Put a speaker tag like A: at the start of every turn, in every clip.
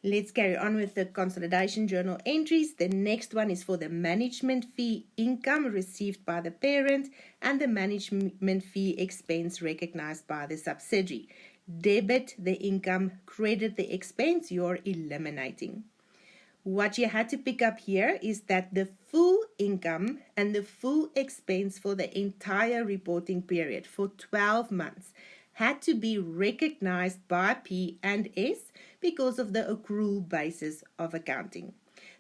A: Let's carry on with the consolidation journal entries. The next one is for the management fee income received by the parent and the management fee expense recognized by the subsidiary. Debit the income, credit the expense, you're eliminating. What you had to pick up here is that the full income and the full expense for the entire reporting period for 12 months had to be recognized by P and S because of the accrual basis of accounting.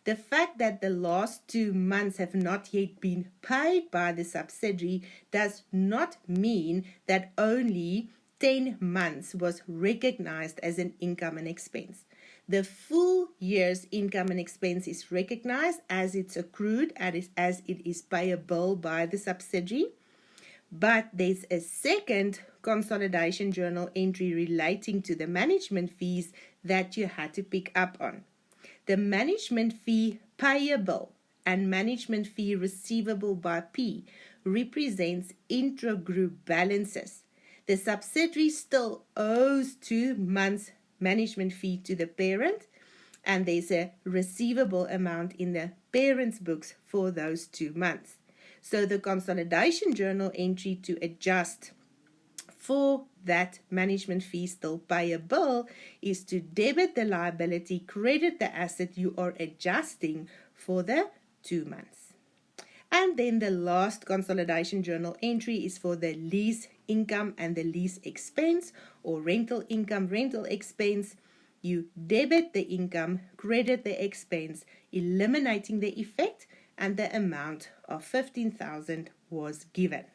A: The fact that the last 2 months have not yet been paid by the subsidiary does not mean that only 10 months was recognized as an income and expense. The full year's income and expense is recognized as it's accrued, as it is payable by the subsidiary. But there's a second consolidation journal entry relating to the management fees that you had to pick up on. The management fee payable and management fee receivable by P represents intragroup balances. The subsidiary still owes 2 months management fee to the parent, and there's a receivable amount in the parent's books for those 2 months. So the consolidation journal entry to adjust for that management fee still payable is to debit the liability, credit the asset you are adjusting for the 2 months. And then the last consolidation journal entry is for the lease income and the lease expense, or rental income, rental expense. You debit the income, credit the expense, eliminating the effect, and the amount of 15,000 was given.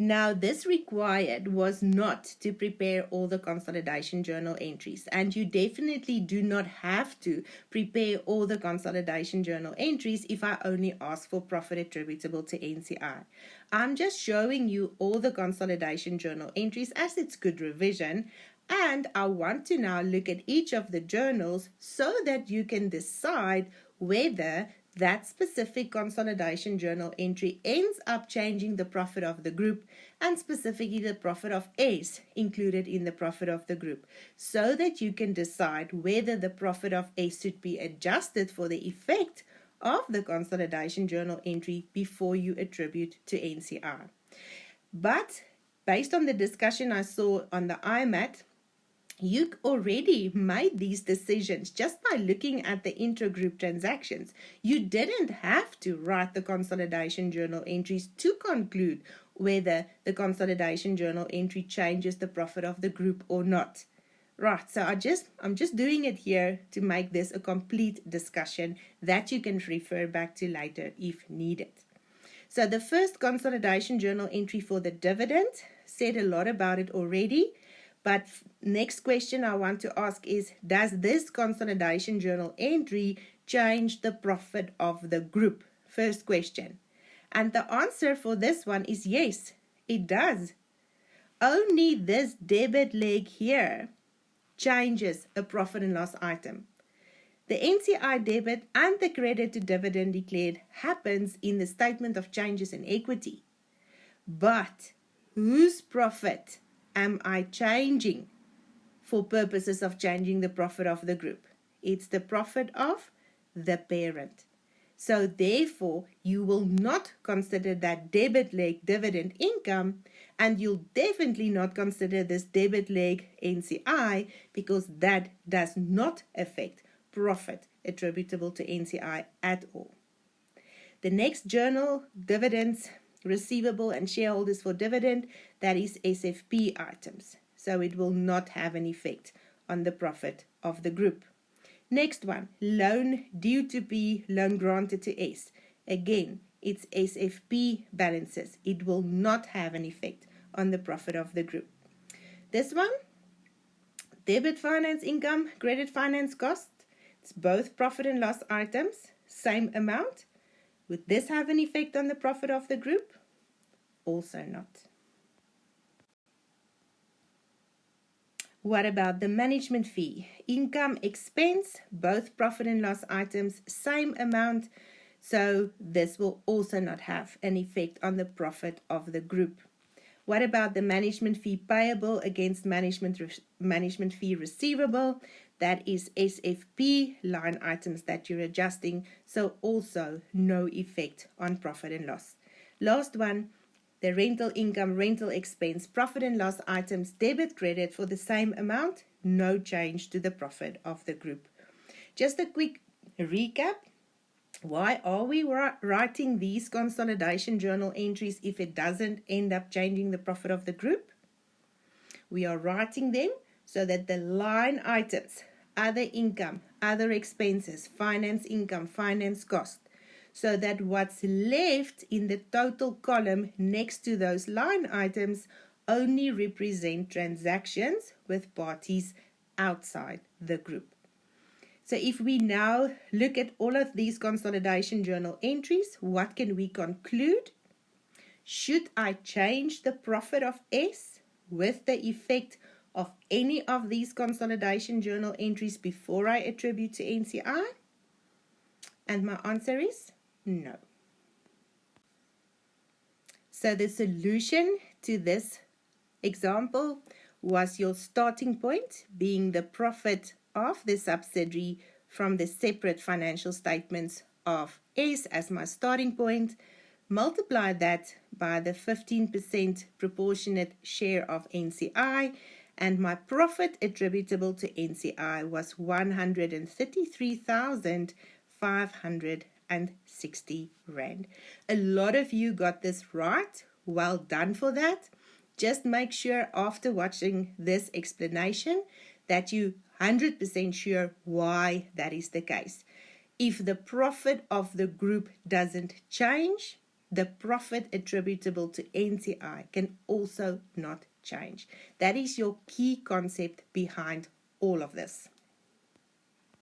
A: Now, this required was not to prepare all the consolidation journal entries, and you definitely do not have to prepare all the consolidation journal entries if I only ask for profit attributable to NCI. I'm just showing you all the consolidation journal entries as it's good revision, and I want to now look at each of the journals so that you can decide whether that specific consolidation journal entry ends up changing the profit of the group, and specifically the profit of S included in the profit of the group, so that you can decide whether the profit of S should be adjusted for the effect of the consolidation journal entry before you attribute to NCI. But based on the discussion I saw on the IMAT, you already made these decisions just by looking at the intragroup transactions. You didn't have to write the consolidation journal entries to conclude whether the consolidation journal entry changes the profit of the group or not. Right, so I'm just doing it here to make this a complete discussion that you can refer back to later if needed. So the first consolidation journal entry for the dividend, said a lot about it already. But next question I want to ask is, does this consolidation journal entry change the profit of the group? First question. And the answer for this one is yes, it does. Only this debit leg here changes a profit and loss item. The NCI debit and the credit to dividend declared happens in the statement of changes in equity. But whose profit am I changing for purposes of changing the profit of the group? It's the profit of the parent. So therefore, you will not consider that debit leg dividend income, and you'll definitely not consider this debit leg NCI, because that does not affect profit attributable to NCI at all. The next journal, dividends receivable and shareholders for dividend, that is SFP items. So it will not have an effect on the profit of the group. Next one, loan due to P, loan granted to S. Again, it's SFP balances. It will not have an effect on the profit of the group. This one, debit finance income, credit finance cost. It's both profit and loss items, same amount. Would this have an effect on the profit of the group? Also not. What about the management fee? Income, expense, both profit and loss items, same amount. So this will also not have an effect on the profit of the group. What about the management fee payable against management fee receivable? That is SFP line items that you're adjusting, so also no effect on profit and loss. Last one, the rental income, rental expense, profit and loss items, debit credit for the same amount, no change to the profit of the group. Just a quick recap. Why are we writing these consolidation journal entries if it doesn't end up changing the profit of the group? We are writing them so that the line items, other income, other expenses, finance income, finance cost, so that what's left in the total column next to those line items only represent transactions with parties outside the group. So if we now look at all of these consolidation journal entries, what can we conclude? Should I change the profit of S with the effect of any of these consolidation journal entries before I attribute to NCI? And my answer is no. So the solution to this example was your starting point being the profit of the subsidiary from the separate financial statements of S as my starting point. Multiply that by the 15% proportionate share of NCI, and my profit attributable to NCI was 133,560 Rand. A lot of you got this right. Well done for that. Just make sure after watching this explanation that you 100% sure why that is the case. If the profit of the group doesn't change, the profit attributable to NCI can also not change. That is your key concept behind all of this.